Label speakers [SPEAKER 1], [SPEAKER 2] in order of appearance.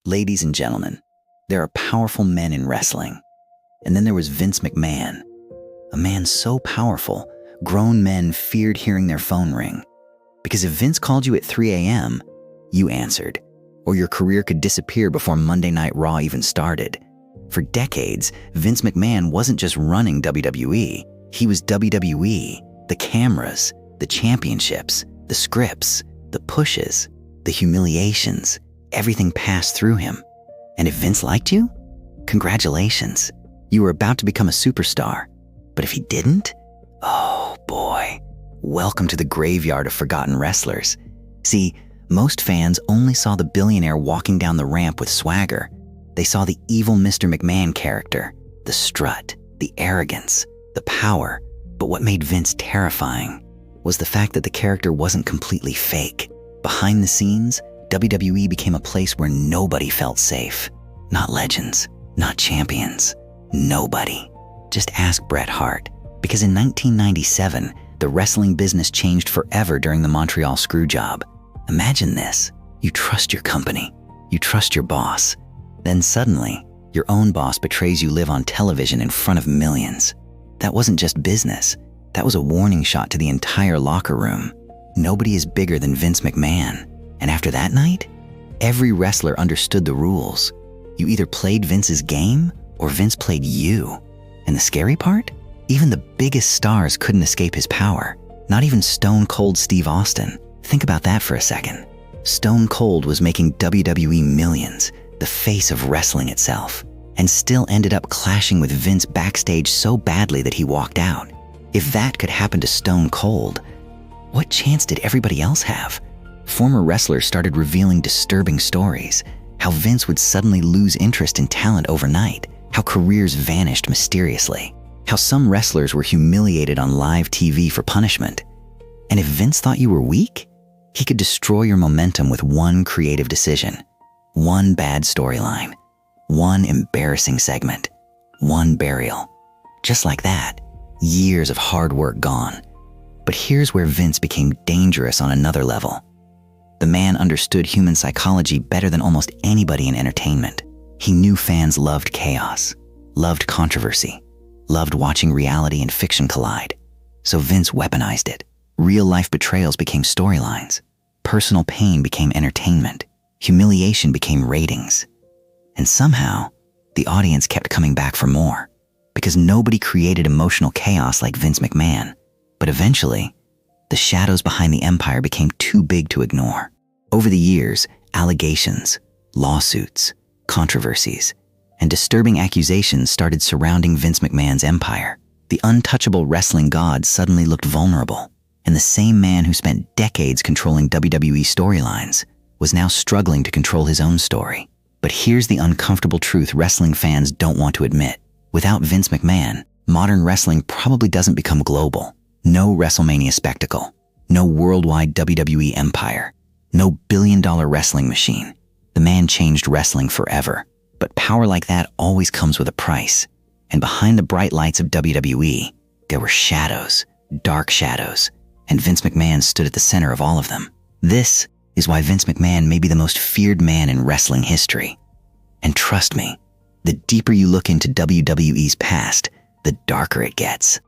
[SPEAKER 1] Ladies and gentlemen, there are powerful men in wrestling. And then there was Vince McMahon, a man so powerful, grown men feared hearing their phone ring. Because if Vince called you at 3 a.m., you answered, or your career could disappear before Monday Night Raw even started. For decades, Vince McMahon wasn't just running WWE, he was WWE, the cameras, the championships, the scripts, the pushes, the humiliations, everything passed through him. And if Vince liked you, congratulations, you were about to become a superstar. But if he didn't, oh boy, welcome to the graveyard of forgotten wrestlers. See, most fans only saw the billionaire walking down the ramp with swagger. They saw the evil Mr. McMahon character, the strut, the arrogance, the power. But what made Vince terrifying was the fact that the character wasn't completely fake. Behind the scenes, WWE became a place where nobody felt safe. Not legends, not champions, nobody. Just ask Bret Hart. Because in 1997, the wrestling business changed forever during the Montreal Screwjob. Imagine this. You trust your company. You trust your boss. Then suddenly, your own boss betrays you live on television in front of millions. That wasn't just business. That was a warning shot to the entire locker room. Nobody is bigger than Vince McMahon. And after that night, every wrestler understood the rules. You either played Vince's game or Vince played you. And the scary part? Even the biggest stars couldn't escape his power. Not even Stone Cold Steve Austin. Think about that for a second. Stone Cold was making WWE millions, the face of wrestling itself, and still ended up clashing with Vince backstage so badly that he walked out. If that could happen to Stone Cold, what chance did everybody else have? Former wrestlers started revealing disturbing stories, how Vince would suddenly lose interest in talent overnight, how careers vanished mysteriously, how some wrestlers were humiliated on live TV for punishment. And if Vince thought you were weak, he could destroy your momentum with one creative decision, one bad storyline, one embarrassing segment, one burial. Just like that, years of hard work gone. But here's where Vince became dangerous on another level. The man understood human psychology better than almost anybody in entertainment. He knew fans loved chaos, loved controversy, loved watching reality and fiction collide. So Vince weaponized it. Real-life betrayals became storylines. Personal pain became entertainment. Humiliation became ratings. And somehow, the audience kept coming back for more. Because nobody created emotional chaos like Vince McMahon. But eventually, the shadows behind the empire became too big to ignore. Over the years, allegations, lawsuits, controversies, and disturbing accusations started surrounding Vince McMahon's empire. The untouchable wrestling god suddenly looked vulnerable, and the same man who spent decades controlling WWE storylines was now struggling to control his own story. But here's the uncomfortable truth wrestling fans don't want to admit. Without Vince McMahon, modern wrestling probably doesn't become global. No WrestleMania spectacle, no worldwide WWE empire, no billion-dollar wrestling machine. The man changed wrestling forever. But power like that always comes with a price. And behind the bright lights of WWE, there were shadows, dark shadows, and Vince McMahon stood at the center of all of them. This is why Vince McMahon may be the most feared man in wrestling history. And trust me, the deeper you look into WWE's past, the darker it gets.